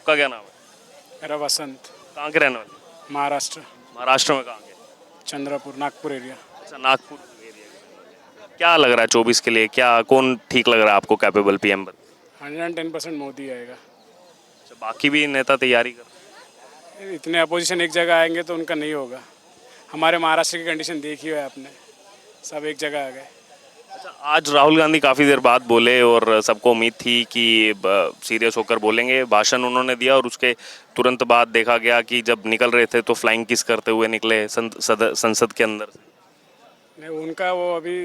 आपका क्या नाम है? मेरा वसंत। कहाँ के रहने वाले? महाराष्ट्र। महाराष्ट्र में कहाँ के? चंद्रपुर नागपुर एरिया। अच्छा, नागपुर एरिया। क्या लग रहा है 24 के लिए, क्या कौन ठीक लग रहा है आपको कैपेबल पीएम बन? 110% मोदी आएगा। अच्छा, बाकी भी नेता तैयारी कर रहे इतने अपोजिशन एक जगह आएंगे तो उनका नहीं होगा। हमारे महाराष्ट्र की कंडीशन देखी है आपने, सब एक जगह आ गए। हैं। अच्छा, आज राहुल गांधी काफ़ी देर बाद बोले और सबको उम्मीद थी कि सीरियस होकर बोलेंगे। भाषण उन्होंने दिया और उसके तुरंत बाद देखा गया कि जब निकल रहे थे तो फ्लाइंग किस करते हुए निकले संसद के अंदर से। नहीं, उनका वो अभी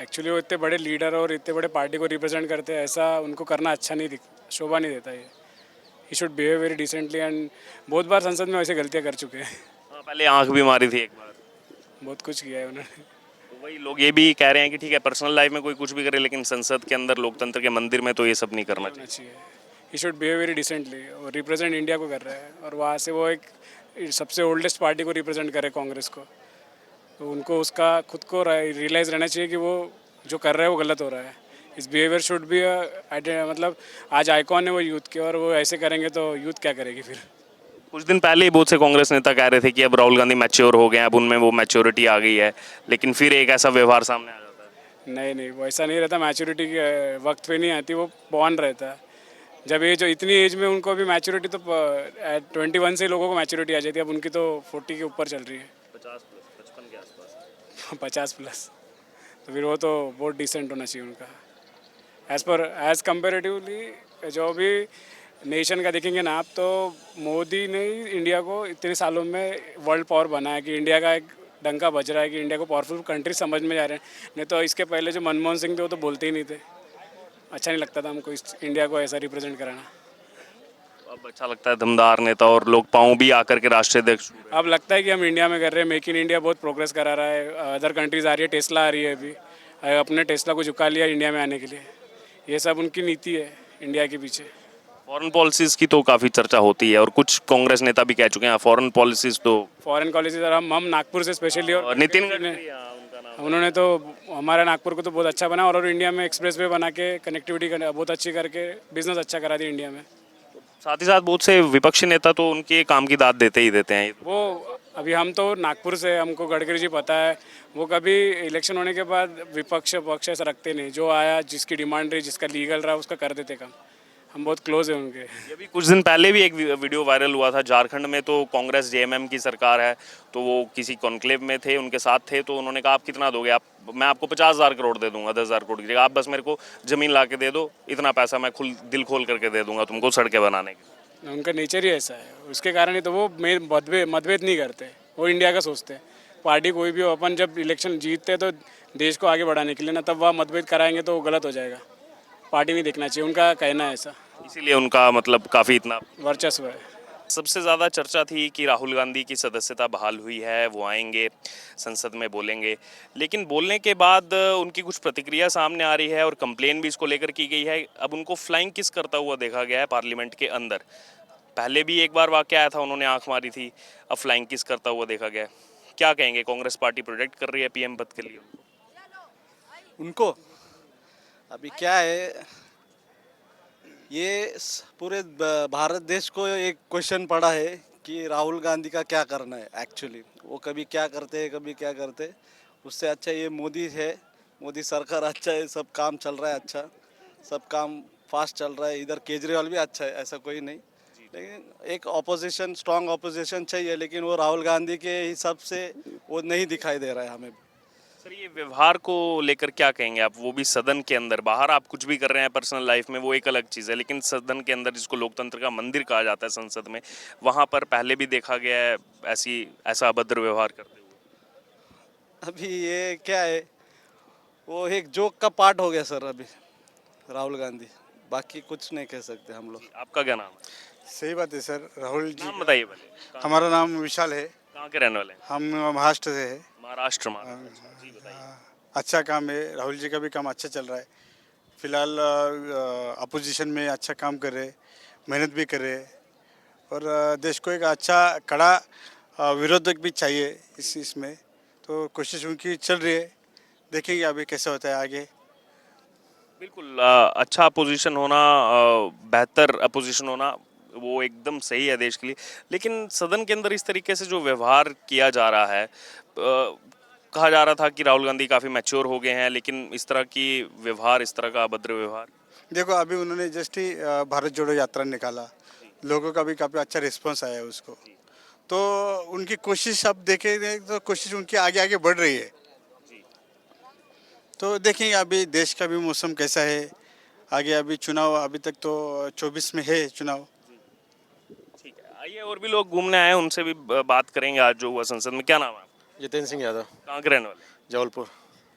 एक्चुअली वो इतने बड़े लीडर और इतने बड़े पार्टी को रिप्रेजेंट करते हैं, ऐसा उनको करना अच्छा नहीं दिख शोभा नहीं देता ये। He should behave very decently and बहुत बार संसद में वैसे गलतियाँ कर चुके हैं। हाँ, पहले आंख भी मारी थी एक बार। बहुत कुछ किया है उन्होंने। तो वही लोग ये भी कह रहे हैं कि ठीक है पर्सनल लाइफ में कोई कुछ भी करे लेकिन संसद के अंदर लोकतंत्र के मंदिर में तो ये सब नहीं करना होना चाहिए। चाहिए। He should behave very decently और रिप्रेजेंट इंडिया को कर रहा है और वहाँ से वो एक सबसे ओल्डेस्ट पार्टी को रिप्रेजेंट करे, कांग्रेस को। तो उनको उसका खुद को रियलाइज़ रहना चाहिए कि वो जो कर रहा है वो गलत हो रहा है। इस बिहेवियर शुड बी मतलब आज आइकॉन है वो यूथ के, और वो ऐसे करेंगे तो यूथ क्या करेगी फिर। कुछ दिन पहले ही बहुत से कांग्रेस नेता कह रहे थे कि अब राहुल गांधी मैच्योर हो गए हैं, अब उनमें वो मैच्योरिटी आ गई है, लेकिन फिर एक ऐसा व्यवहार सामने आ जाता है। नहीं नहीं, वो ऐसा नहीं रहता। मैच्योरिटी के वक्त पे नहीं आती, वो बॉर्न रहता है। जब ये जो इतनी एज में उनको अभी मैच्योरिटी तो 21 से लोगों को मैच्योरिटी आ जाती है, अब उनकी तो 40 के ऊपर चल रही है। 50 प्लस 55 के आसपास। 50+। तो फिर वो तो बहुत डिसेंट होना चाहिए उनका। एज कंपेरेटिवली जो भी नेशन का देखेंगे ना आप, तो मोदी ने ही इंडिया को इतने सालों में वर्ल्ड पावर बनाया कि इंडिया का एक डंका बज रहा है कि इंडिया को पावरफुल कंट्री समझ में जा रहे हैं। नहीं तो इसके पहले जो मनमोहन सिंह थे वो तो बोलते ही नहीं थे। अच्छा नहीं लगता था हमको इस इंडिया को ऐसा रिप्रेजेंट कराना। अब अच्छा लगता है दमदार नेता और लोग पाँव भी आकर के राष्ट्रीय अध्यक्ष हुए। अब लगता है कि हम इंडिया में कर रहे हैं। मेक इन इंडिया बहुत प्रोग्रेस करा रहा है। अदर कंट्रीज आ रही है, टेस्ला आ रही है अभी। अपने टेस्ला को झुका लिया इंडिया में आने के लिए। ये सब उनकी नीति है इंडिया के पीछे। फॉरेन पॉलिसीज की तो काफ़ी चर्चा होती है और कुछ कांग्रेस नेता भी कह चुके हैं फॉरेन पॉलिसीज तो। फॉरेन कॉलेजेस, और हम नागपुर से स्पेशली, और नितिन गडकरी ने गडकरी, हाँ, उनका नाम। उन्होंने तो हमारे नागपुर को तो बहुत अच्छा बना, और इंडिया में एक्सप्रेस वे बना के कनेक्टिविटी बहुत अच्छी करके बिजनेस अच्छा करा दी इंडिया में। साथ ही साथ बहुत से विपक्षी नेता तो उनके काम की दाद देते ही देते हैं। वो अभी हम तो नागपुर से, हमको गडकरी जी पता है। वो कभी इलेक्शन होने के बाद विपक्ष पक्ष ऐसा रखते नहीं। जो आया, जिसकी डिमांड रही, जिसका लीगल रहा, उसका कर देते काम। हम बहुत क्लोज हैं उनके। ये भी कुछ दिन पहले भी एक वीडियो वायरल हुआ था झारखंड में, तो कांग्रेस जेएमएम की सरकार है, तो वो किसी कॉन्क्लेव में थे, उनके साथ थे, तो उन्होंने कहा आप कितना दोगे, आप मैं आपको 50,000 करोड़ दे दूंगा, 10,000 करोड़ की जगह आप बस मेरे को जमीन ला के दे दो, इतना पैसा मैं दिल खोल करके दे दूंगा तुमको सड़कें बनाने के। उनका नेचर ही ऐसा है, उसके कारण ही तो वो मतभेद नहीं करते। वो इंडिया का सोचते हैं। पार्टी कोई भी हो, अपन जब इलेक्शन जीतते हैं तो देश को आगे बढ़ाने के लिए ना, तब वह मतभेद कराएंगे तो वो गलत हो जाएगा। पार्टी नहीं देखना चाहिए, उनका कहना है ऐसा। इसीलिए उनका मतलब काफ़ी इतना। वर्चस्व है। सबसे ज़्यादा चर्चा थी कि राहुल गांधी की सदस्यता बहाल हुई है, वो आएंगे संसद में बोलेंगे, लेकिन बोलने के बाद उनकी कुछ प्रतिक्रिया सामने आ रही है और कंप्लेन भी इसको लेकर की गई है। अब उनको फ्लाइंग किस करता हुआ देखा गया है पार्लियामेंट के अंदर। पहले भी एक बार वाकया आया था, उन्होंने आंख मारी थी, अब फ्लाइंग किस करता हुआ देखा गया है। क्या कहेंगे, कांग्रेस पार्टी प्रोजेक्ट कर रही है पीएम पद के लिए? उनको अभी क्या है, ये पूरे भारत देश को एक क्वेश्चन पड़ा है कि राहुल गांधी का क्या करना है। एक्चुअली वो कभी क्या करते हैं, कभी क्या करते हैं। उससे अच्छा ये मोदी है, मोदी सरकार अच्छा है, सब काम चल रहा है अच्छा, सब काम फास्ट चल रहा है। इधर केजरीवाल भी अच्छा है, ऐसा कोई नहीं, लेकिन एक ऑपोजिशन, स्ट्रांग ऑपोजिशन चाहिए, लेकिन वो राहुल गांधी के हिसाब से वो नहीं दिखाई दे रहा है हमें। सर, ये व्यवहार को लेकर क्या कहेंगे आप? वो भी सदन के अंदर, बाहर आप कुछ भी कर रहे हैं पर्सनल लाइफ में वो एक अलग चीज़ है, लेकिन सदन के अंदर जिसको लोकतंत्र का मंदिर कहा जाता है संसद में, वहाँ पर पहले भी देखा गया है ऐसा अभद्र व्यवहार करते हुए। अभी ये क्या है, वो एक जोक का पार्ट हो गया सर अभी राहुल गांधी, बाकी कुछ नहीं कह सकते हम लोग। आपका क्या नाम है? सही बात है सर। राहुल जी नाम बताइए पहले। हमारा नाम विशाल है। कहाँ के रहने वाले हैं? हम महाराष्ट्र से है। महाराष्ट्र में। जी बताइए। अच्छा काम है, राहुल जी का भी काम अच्छा चल रहा है। फिलहाल अपोजिशन में अच्छा काम कर रहे, मेहनत भी कर रहे, और देश को एक अच्छा कड़ा विरोधक भी चाहिए इसमें, तो कोशिश उनकी चल रही है। देखेंगे अभी कैसे होता है आगे। बिल्कुल, अच्छा अपोजिशन होना, बेहतर अपोजिशन होना, वो एकदम सही है देश के लिए। लेकिन सदन के अंदर इस तरीके से जो व्यवहार किया जा रहा है, कहा जा रहा था कि राहुल गांधी काफ़ी मैच्योर हो गए हैं, लेकिन इस तरह की व्यवहार, इस तरह का अभद्र व्यवहार। देखो अभी उन्होंने जस्ट ही भारत जोड़ो यात्रा निकाला, लोगों का भी काफ़ी अच्छा रिस्पॉन्स आया है उसको। तो उनकी कोशिश अब देखें तो कोशिश उनकी आगे आगे बढ़ रही है। तो देखेंगे अभी देश का भी मौसम कैसा है आगे। अभी चुनाव अभी तक तो 24 में है चुनाव। ठीक है, आइए और भी लोग घूमने आए हैं, उनसे भी बात करेंगे आज जो हुआ संसद में। क्या नाम है आपका? जितेंद्र सिंह यादव, कहाँ के रहने वाले? जबलपुर।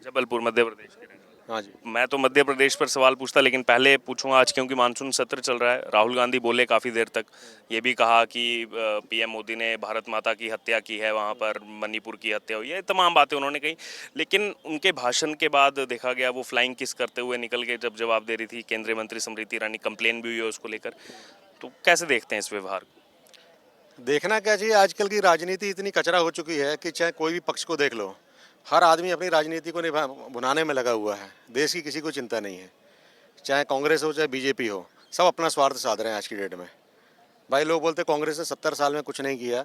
जबलपुर, मध्य प्रदेश के रहने वाले। हाँ जी। मैं तो मध्य प्रदेश पर सवाल पूछता, लेकिन पहले पूछूंगा आज क्योंकि मानसून सत्र चल रहा है। राहुल गांधी बोले काफ़ी देर तक, ये भी कहा कि पीएम मोदी ने भारत माता की हत्या की है, वहाँ पर मणिपुर की हत्या हुई है, तमाम बातें उन्होंने कही। लेकिन उनके भाषण के बाद देखा गया वो फ्लाइंग किस करते हुए निकल के जब जवाब दे रही थी केंद्रीय मंत्री स्मृति ईरानी। कंप्लेन भी हुई है उसको लेकर। तो कैसे देखते हैं इस व्यवहार को? देखना क्या चाहिए, आजकल की राजनीति इतनी कचरा हो चुकी है कि चाहे कोई भी पक्ष को देख लो, हर आदमी अपनी राजनीति को भुनाने में लगा हुआ है। देश की किसी को चिंता नहीं है, चाहे कांग्रेस हो चाहे बीजेपी हो, सब अपना स्वार्थ साध रहे हैं आज की डेट में। भाई लोग बोलते कांग्रेस ने 70 साल में कुछ नहीं किया,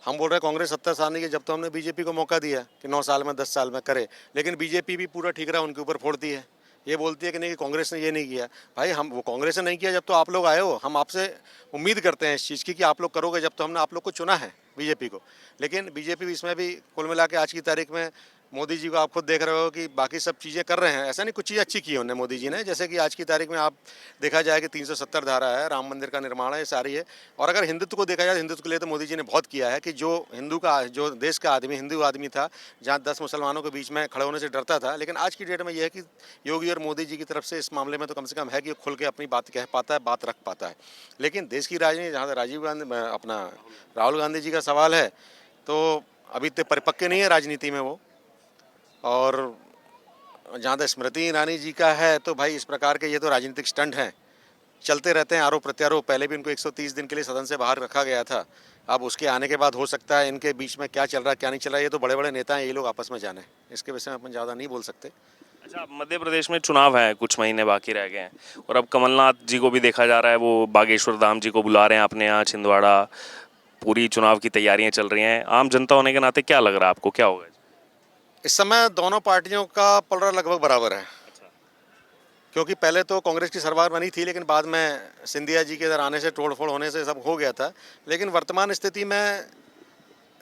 हम बोल रहे हैं कांग्रेस 70 साल नहीं किया जब तो हमने बीजेपी को मौका दिया कि 9 साल में 10 साल में करे। लेकिन बीजेपी भी पूरा ठीक रहा, उनके ऊपर फोड़ती है, ये बोलती है कि नहीं कि कांग्रेस ने ये नहीं किया। भाई हम वो कांग्रेस ने नहीं किया जब तो आप लोग आए हो, हम आपसे उम्मीद करते हैं इस चीज़ की कि आप लोग करोगे जब तो हमने आप लोग को चुना है बीजेपी को। लेकिन बीजेपी इसमें भी कुल मिला के आज की तारीख में मोदी जी को आप खुद देख रहे हो कि बाकी सब चीज़ें कर रहे हैं। ऐसा नहीं, कुछ चीज़ें अच्छी की है उन्होंने मोदी जी ने, जैसे कि आज की तारीख में आप देखा जाए कि 370 धारा है, राम मंदिर का निर्माण है, ये सारी है। और अगर हिंदुत्व को देखा जाए, हिंदुत्व के लिए तो मोदी जी ने बहुत किया है कि जो जो देश का आदमी हिंदू आदमी था, जहाँ 10 मुसलमानों के बीच में खड़े होने से डरता था, लेकिन आज की डेट में यह है कि योगी और मोदी जी की तरफ से इस मामले में तो कम से कम है कि खुल के अपनी बात कह पाता है, बात रख पाता है। लेकिन देश की राजनीति, जहाँ राजीव गांधी अपना राहुल गांधी जी का सवाल है, तो अभी इतने परिपक्व नहीं है राजनीति में वो। और जहाँ तक स्मृति ईरानी जी का है, तो भाई इस प्रकार के ये तो राजनीतिक स्टंट हैं, चलते रहते हैं आरोप प्रत्यारोप। पहले भी इनको 130 दिन के लिए सदन से बाहर रखा गया था। अब उसके आने के बाद हो सकता है इनके बीच में क्या चल रहा है क्या नहीं चल रहा है, ये तो बड़े बड़े नेता हैं, ये लोग आपस में जाने, इसके विषय में अपन ज़्यादा नहीं बोल सकते। अच्छा, मध्य प्रदेश में चुनाव है, कुछ महीने बाकी रह गए हैं, और अब कमलनाथ जी को भी देखा जा रहा है, वो बागेश्वर धाम जी को बुला रहे हैं अपने यहाँ छिंदवाड़ा। पूरी चुनाव की तैयारियां चल रही हैं। आम जनता होने के नाते क्या लग रहा है आपको, क्या होगा? इस समय दोनों पार्टियों का पलड़ा लगभग बराबर है। क्योंकि पहले तो कांग्रेस की सरकार बनी थी, लेकिन बाद में सिंधिया जी के इधर आने से, तोड़फोड़ होने से सब हो गया था। लेकिन वर्तमान स्थिति में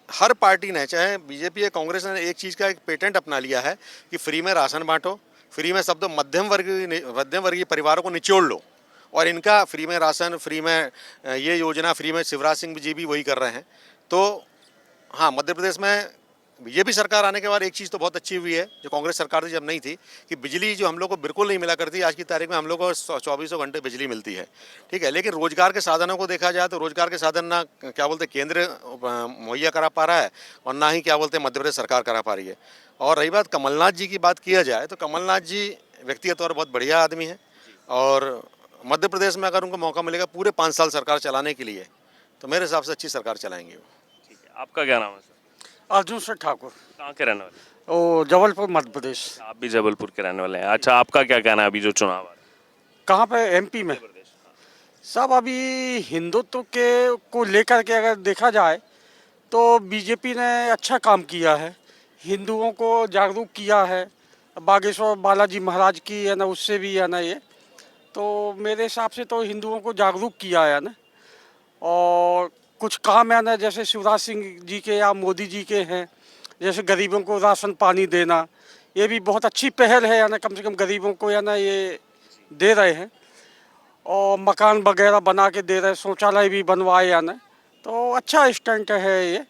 हर पार्टी ने, चाहे बीजेपी या कांग्रेस ने, एक चीज़ का एक पेटेंट अपना लिया है कि फ्री में राशन बांटो, फ्री में सब, तो मध्यम वर्गीय परिवारों को निचोड़ लो। और इनका फ्री में राशन, फ्री में ये योजना, फ्री में शिवराज सिंह जी भी वही कर रहे हैं। तो हाँ, मध्य प्रदेश में बीजेपी सरकार आने के बाद एक चीज़ तो बहुत अच्छी हुई है, जो कांग्रेस सरकार थी जब नहीं थी, कि बिजली जो हम लोग को बिल्कुल नहीं मिला करती, आज की तारीख में हम लोग को 24 घंटे बिजली मिलती है। ठीक है, लेकिन रोजगार के साधनों को देखा जाए तो रोजगार के साधन ना क्या बोलते केंद्र मुहैया करा पा रहा है, और ना ही क्या बोलते मध्य प्रदेश सरकार करा पा रही है। और रही बात कमलनाथ जी की बात किया जाए, तो कमलनाथ जी व्यक्तिगत तौर पर बहुत बढ़िया आदमी है, और मध्य प्रदेश में अगर उनको मौका मिलेगा पूरे 5 साल सरकार चलाने के लिए, तो मेरे हिसाब से अच्छी सरकार चलाएंगे वो। ठीक है, आपका क्या नाम है सर? अर्जुन से ठाकुर, कहाँ के रहने वाले? ओ जबलपुर मध्य प्रदेश। आप भी जबलपुर के रहने वाले हैं। अच्छा, आपका क्या कहना है अभी जो चुनाव आ रहा है? कहाँ पे? एमपी में। सब अभी हिंदुत्व के को लेकर के अगर देखा जाए तो बीजेपी ने अच्छा काम किया है, हिंदुओं को जागरूक किया है। बागेश्वर बालाजी महाराज की है ना, उससे भी है ना, ये तो मेरे हिसाब से तो हिंदुओं को जागरूक किया है ना। और कुछ काम है ना, जैसे शिवराज सिंह जी के या मोदी जी के हैं, जैसे गरीबों को राशन पानी देना, ये भी बहुत अच्छी पहल है ना। कम से कम गरीबों को है ना ये दे रहे हैं, और मकान वगैरह बना के दे रहे हैं, शौचालय भी बनवाए है ना, तो अच्छा स्टंट है ये।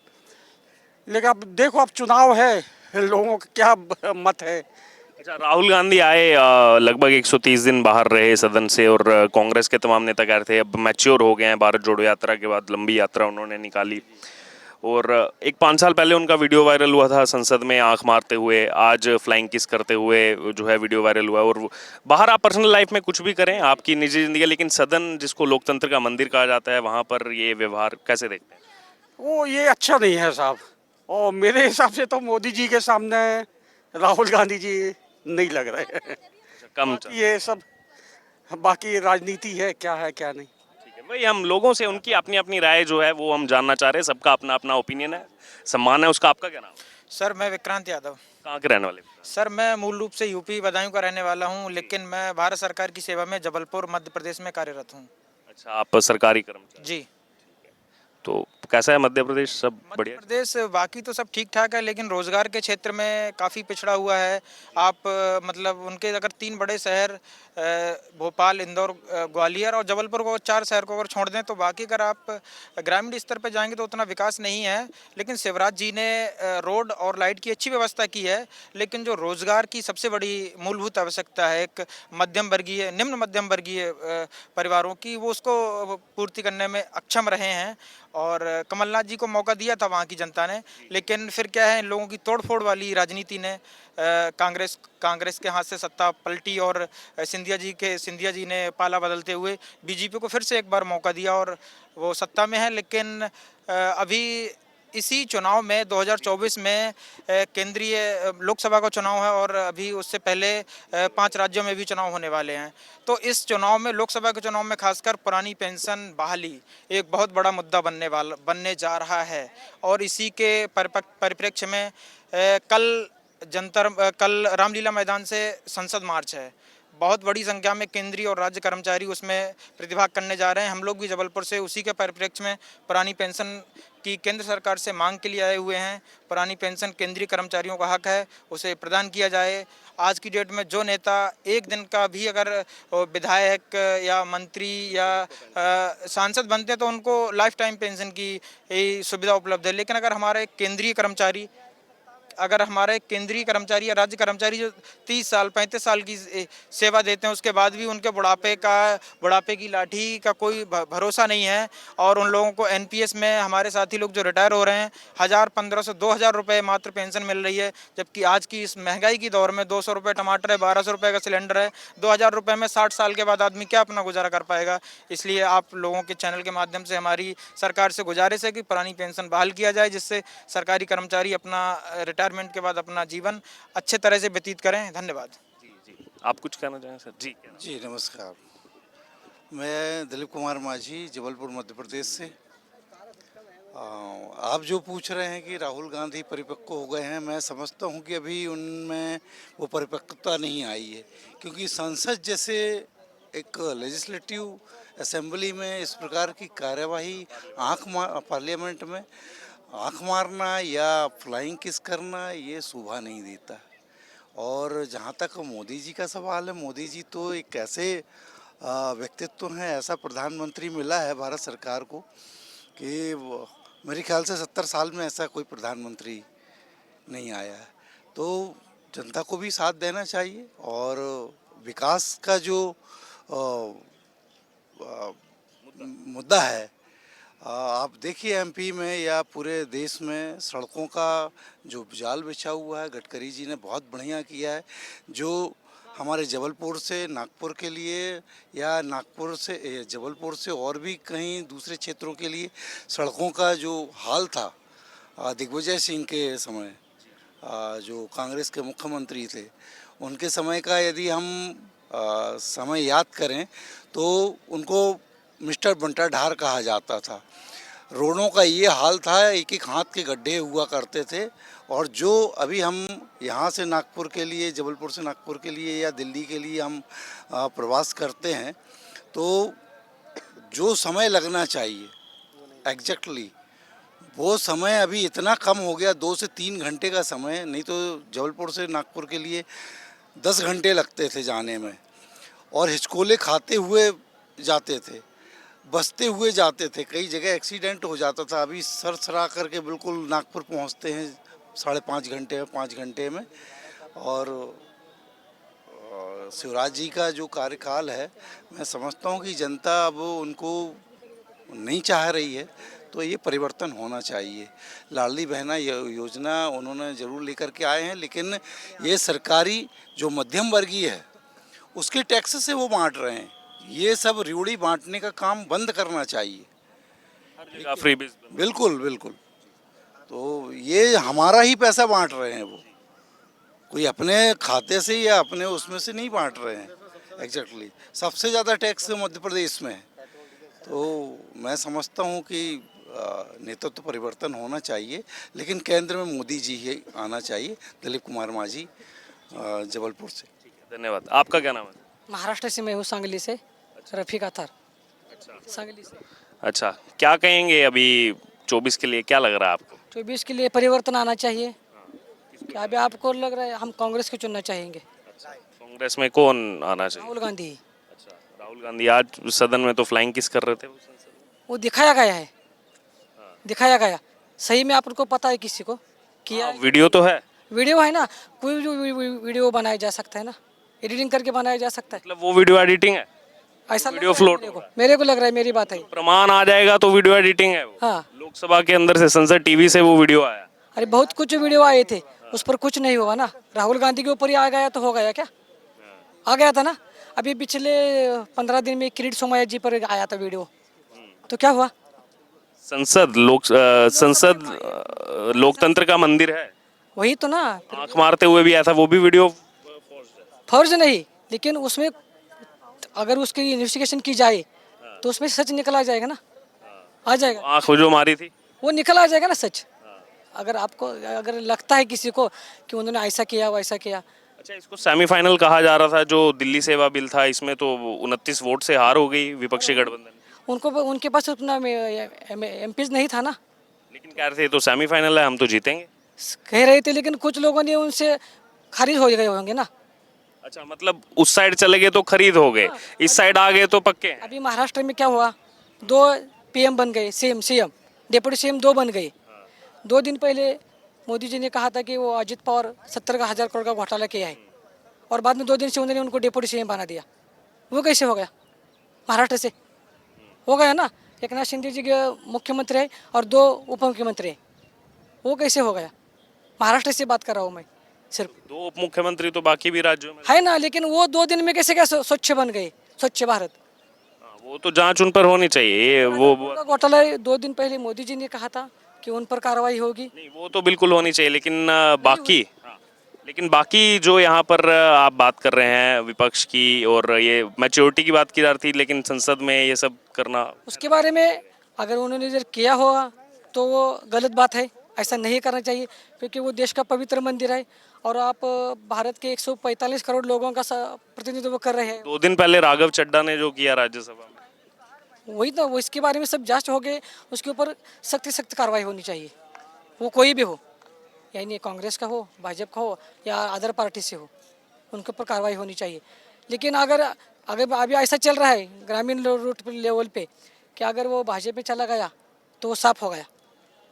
लेकिन अब देखो, अब चुनाव है, लोगों का क्या मत है। अच्छा, राहुल गांधी आए, लगभग 130 दिन बाहर रहे सदन से, और कांग्रेस के तमाम नेता कह रहे थे अब मैच्योर हो गए हैं, भारत जोड़ो यात्रा के बाद लंबी यात्रा उन्होंने निकाली। और एक 5 साल पहले उनका वीडियो वायरल हुआ था संसद में आंख मारते हुए, आज फ्लाइंग किस करते हुए जो है वीडियो वायरल हुआ। और बाहर आप पर्सनल लाइफ में कुछ भी करें, आपकी निजी जिंदगी, लेकिन सदन जिसको लोकतंत्र का मंदिर कहा जाता है, वहाँ पर ये व्यवहार कैसे देखते हैं? वो ये अच्छा नहीं है साहब। और मेरे हिसाब से तो मोदी जी के सामने राहुल गांधी जी नहीं लग रहे हैं। कम ये सब बाकी राजनीति है, क्या नहीं। ठीक है, वही हम लोगों से उनकी अपनी अपनी राय जो है वो हम जानना चाह रहे हैं। सबका अपना अपना ओपिनियन है, सम्मान है उसका। आपका क्या नाम है? सर मैं विक्रांत यादव। कहाँ के रहने वाले? सर मैं मूल रूप से यूपी बदायूं का रहने वाला हूं, लेकिन मैं भारत सरकार की सेवा में जबलपुर मध्य प्रदेश में कार्यरत हूं। अच्छा, आप सरकारी कर्मचारी। जी। तो कैसा है मध्य प्रदेश? सब मध्य बढ़िया? प्रदेश बाकी तो सब ठीक ठाक है, लेकिन रोजगार के क्षेत्र में काफ़ी पिछड़ा हुआ है। आप मतलब उनके अगर तीन बड़े शहर भोपाल, इंदौर, ग्वालियर और जबलपुर को, चार शहर को अगर छोड़ दें तो बाकी अगर आप ग्रामीण स्तर पर जाएंगे तो उतना विकास नहीं है। लेकिन शिवराज जी ने रोड और लाइट की अच्छी व्यवस्था की है, लेकिन जो रोजगार की सबसे बड़ी मूलभूत आवश्यकता है एक मध्यम वर्गीय, निम्न मध्यम वर्गीय परिवारों की, वो उसको पूर्ति करने में अक्षम रहे हैं। और कमलनाथ जी को मौका दिया था वहाँ की जनता ने, लेकिन फिर क्या है, इन लोगों की तोड़फोड़ वाली राजनीति ने कांग्रेस के हाथ से सत्ता पलटी और सिंधिया जी ने पाला बदलते हुए बीजेपी को फिर से एक बार मौका दिया और वो सत्ता में है। लेकिन अभी इसी चुनाव में 2024 में केंद्रीय लोकसभा का चुनाव है और अभी उससे पहले 5 राज्यों में भी चुनाव होने वाले हैं। तो इस चुनाव में, लोकसभा के चुनाव में खासकर पुरानी पेंशन बहाली एक बहुत बड़ा मुद्दा बनने जा रहा है। और इसी के परिप्रेक्ष्य में कल रामलीला मैदान से संसद मार्च है। बहुत बड़ी संख्या में केंद्रीय और राज्य कर्मचारी उसमें प्रतिभाग करने जा रहे हैं। हम लोग भी जबलपुर से उसी के परिप्रेक्ष्य में पुरानी पेंशन की केंद्र सरकार से मांग के लिए आए हुए हैं। पुरानी पेंशन केंद्रीय कर्मचारियों का हक है, उसे प्रदान किया जाए। आज की डेट में जो नेता एक दिन का भी अगर विधायक या मंत्री या सांसद बनते हैं तो उनको लाइफ टाइम पेंशन की सुविधा उपलब्ध है। लेकिन अगर हमारे केंद्रीय कर्मचारी या राज्य कर्मचारी जो 30 साल 35 साल की सेवा देते हैं, उसके बाद भी उनके बुढ़ापे की लाठी का कोई भरोसा नहीं है। और उन लोगों को एनपीएस में, हमारे साथी लोग जो रिटायर हो रहे हैं, 1000, 1500, 2000 रुपये मात्र पेंशन मिल रही है। जबकि आज की इस महंगाई की दौर में 200 रुपये टमाटर है, 1200 रुपये का सिलेंडर है। 2000 रुपये में 60 साल के बाद आदमी क्या अपना गुजारा कर पाएगा? इसलिए आप लोगों के चैनल के माध्यम से हमारी सरकार से गुजारिश है कि पुरानी पेंशन बहाल किया जाए, जिससे सरकारी कर्मचारी अपना रिटायरमेंट के बाद अपना जीवन अच्छे तरह से व्यतीत करें। धन्यवाद। जी, आप कुछ कहना चाहें सर? जी जी नमस्कार, मैं दिलीप कुमार माझी, जबलपुर मध्य प्रदेश से। आप जो पूछ रहे हैं कि राहुल गांधी परिपक्व हो गए हैं, मैं समझता हूं कि अभी उनमें वो परिपक्वता नहीं आई है, क्योंकि संसद जैसे एक लेजिस्लेटिव असेंबली में इस प्रकार की कार्यवाही, पार्लियामेंट में आँख मारना या फ्लाइंग किस करना, ये शोभा नहीं देता। और जहाँ तक मोदी जी का सवाल है, मोदी जी तो एक ऐसे व्यक्तित्व हैं, ऐसा प्रधानमंत्री मिला है भारत सरकार को कि मेरे ख्याल से 70 साल में ऐसा कोई प्रधानमंत्री नहीं आया है। तो जनता को भी साथ देना चाहिए और विकास का जो मुद्दा है, आप देखिए एमपी में या पूरे देश में सड़कों का जो जाल बिछा हुआ है, गडकरी जी ने बहुत बढ़िया किया है। जो हमारे जबलपुर से नागपुर के लिए या नागपुर से जबलपुर से और भी कहीं दूसरे क्षेत्रों के लिए सड़कों का जो हाल था दिग्विजय सिंह के समय, जो कांग्रेस के मुख्यमंत्री थे, उनके समय का यदि हम समय याद करें तो उनको मिस्टर बंटा ढार कहा जाता था। रोडों का ये हाल था, एक एक हाथ के गड्ढे हुआ करते थे। और जो अभी हम यहाँ से नागपुर के लिए, जबलपुर से नागपुर के लिए या दिल्ली के लिए हम प्रवास करते हैं, तो जो समय लगना चाहिए एग्जैक्टली वो समय अभी इतना कम हो गया, 2 से 3 घंटे का समय। नहीं तो जबलपुर से नागपुर के लिए 10 घंटे लगते थे जाने में, और हिचकोले खाते हुए जाते थे, बसते हुए जाते थे। कई जगह एक्सीडेंट हो जाता था। अभी सरसरा करके बिल्कुल नागपुर पहुंचते हैं 5.5 घंटे में, 5 घंटे में। और शिवराज जी का जो कार्यकाल है, मैं समझता हूं कि जनता अब उनको नहीं चाह रही है, तो ये परिवर्तन होना चाहिए। लाडली बहना योजना उन्होंने ज़रूर लेकर के आए हैं, लेकिन ये सरकारी जो मध्यम वर्गीय है उसके टैक्स से वो बांट रहे हैं। ये सब रियोड़ी बांटने का काम बंद करना चाहिए। हर जगह फ्री बिल्कुल बिल्कुल। तो ये हमारा ही पैसा बांट रहे हैं, वो कोई अपने खाते से या अपने उसमें से नहीं बांट रहे हैं। एग्जैक्टली सबसे ज़्यादा टैक्स मध्य प्रदेश में है। तो मैं समझता हूँ कि नेतृत्व परिवर्तन होना चाहिए, लेकिन केंद्र में मोदी जी ही आना चाहिए। दिलीप कुमार मांझी, जबलपुर से। धन्यवाद। आपका क्या नाम है? महाराष्ट्र से मैं हूँ, सांगली से। रफीक अतर, सांगली से। अच्छा, क्या कहेंगे अभी 24 के लिए, क्या लग रहा है आपको? 24 के लिए परिवर्तन आना चाहिए। क्या अभी आपको लग रहा है हम कांग्रेस को चुनना चाहेंगे? कांग्रेस में कौन आना चाहिए? राहुल गांधी। अच्छा, राहुल गांधी। आज सदन में तो फ्लाइंग किस कर रहे थे वो संसद में? वो दिखाया गया है, दिखाया गया। सही में आपको पता है किसी को किया? हाँ, वीडियो तो है। वीडियो है ना, कोई भी वीडियो बनाया जा सकता है ना, एडिटिंग करके बनाया जा सकता है। मतलब वो वीडियो एडिटिंग है? ऐसा वीडियो लग रहा है float मेरे को लग रहा है, मेरी बात है। प्रमाण आ जाएगा तो वीडियो एडिटिंग है वो। हाँ, लोकसभा के अंदर से, संसद टीवी से वो वीडियो आया। अरे बहुत कुछ वीडियो आए थे, उस पर कुछ नहीं हुआ ना। राहुल गांधी के ऊपर ही आ गया तो हो गया क्या? आ गया था ना। अभी पिछले 15 दिन में किरीट सोमैया जी पर आया था वीडियो, तो क्या हुआ? संसद लोकतंत्र का मंदिर है। वही तो ना, आंख मारते हुए भी आया था, वो भी वीडियो। फर्ज नहीं, लेकिन उसमें अगर उसकी इन्वेस्टिगेशन की जाए तो उसमें सच निकल आ जाएगा ना, आ जाएगा, आंख जो मारी थी वो निकल आ जाएगा ना सच। अगर आपको अगर लगता है किसी को कि उन्होंने ऐसा किया वैसा किया, अच्छा, इसको सेमीफाइनल कहा जा रहा था। जो दिल्ली सेवा बिल था, इसमें तो 29 वोट से हार हो गई विपक्षी गठबंधन। उनके पास उतना एमपीज नहीं था ना। लेकिन कह रहे थे तो सेमीफाइनल है, हम तो जीतेंगे। कह रहे थे, लेकिन कुछ लोगों ने उनसे खारिज हो गए होंगे ना। अच्छा, मतलब उस साइड चले गए तो खरीद हो गए, इस साइड आ गए तो पक्के हैं। अभी महाराष्ट्र में क्या हुआ, 2 पीएम बन गए, सीएम डिप्टी सीएम 2 बन गए। 2 दिन पहले मोदी जी ने कहा था कि वो अजित पवार 70,000 करोड़ का घोटाला किया है, और बाद में 2 दिन से उन्होंने उनको डिप्टी सीएम बना दिया। वो कैसे हो गया? महाराष्ट्र से हो गया ना। एक नाथ शिंदे जी के मुख्यमंत्री है और 2 उप मुख्यमंत्री है, वो कैसे हो गया? महाराष्ट्र से बात कर रहा हूँ मैं सिर्फ। 2 उप मुख्यमंत्री तो बाकी भी राज्यों में है ना, लेकिन वो 2 दिन में कैसे क्या स्वच्छ बन गए, स्वच्छ भारत? हाँ, वो तो जांच उन पर होनी चाहिए। ये वो घोटाला 2 दिन पहले मोदी जी ने कहा था कि उन पर कार्रवाई होगी। नहीं, वो तो बिल्कुल होनी चाहिए, लेकिन बाकी जो यहाँ पर आप बात कर रहे हैं विपक्ष की, और ये मैच्योरिटी की बात की जा रही थी, लेकिन संसद में ये सब करना, उसके बारे में अगर उन्होंने जब किया होगा तो वो गलत बात है, ऐसा नहीं करना चाहिए, क्योंकि वो देश का पवित्र मंदिर है और आप भारत के 145 करोड़ लोगों का प्रतिनिधित्व कर रहे हैं। 2 दिन पहले राघव चड्ढा ने जो किया राज्यसभा में, वही तो, वो इसके बारे में सब जांच हो गए, उसके ऊपर सख्त कार्रवाई होनी चाहिए। वो कोई भी हो, यानी कांग्रेस का हो, भाजपा का हो या अदर पार्टी से हो, उनके ऊपर कार्रवाई होनी चाहिए। लेकिन अगर अभी ऐसा चल रहा है ग्रामीण रूट लेवल पे कि अगर वो भाजपा में चला गया तो वो साफ हो गया,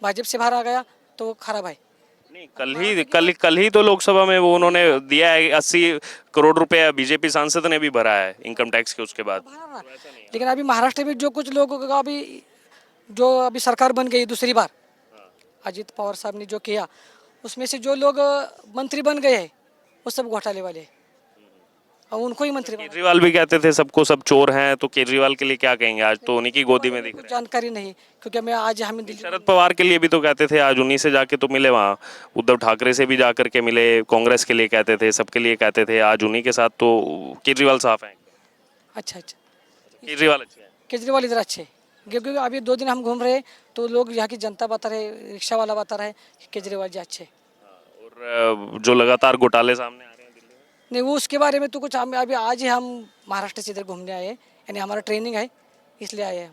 भाजपा से बाहर आ गया तो वो खराब है। नहीं, कल ही तो लोकसभा में वो उन्होंने दिया है 80 करोड़ रुपया, बीजेपी सांसद ने भी भरा है इनकम टैक्स के उसके बाद। लेकिन अभी महाराष्ट्र में जो कुछ लोगों का अभी सरकार बन गई दूसरी बार, अजित पवार साहब ने जो किया, उसमें से जो लोग मंत्री बन गए हैं वो सब घोटाले वाले हैं, और उनको ही मंत्री बना। केजरीवाल भी कहते थे सबको सब चोर हैं, तो केजरीवाल के लिए क्या कहेंगे? आज तो उन्हीं की गोदी में दिख रहे हैं। जानकारी नहीं, क्योंकि मैं आज हमें शरद पवार के लिए भी तो कहते थे, आज उन्हीं से जाके तो मिले, वहाँ उद्धव ठाकरे से भी जाकर के मिले, कांग्रेस के लिए कहते थे, सबके लिए कहते थे, आज उन्हीं के साथ तो केजरीवाल साफ हैं। अच्छा, केजरीवाल अच्छे हैं। केजरीवाल इधर अच्छे, क्योंकि अभी 2 दिन हम घूम रहे तो लोग यहाँ की जनता बता रहे, रिक्शा वाला बता रहा है कि केजरीवाल जी अच्छे। और जो लगातार घोटाले सामने आ रहे हैं दिल्ली में, नहीं, वो उसके बारे में तो कुछ हम अभी आज ही हम महाराष्ट्र से इधर घूमने आए हैं, यानी हमारा ट्रेनिंग है इसलिए आए हैं।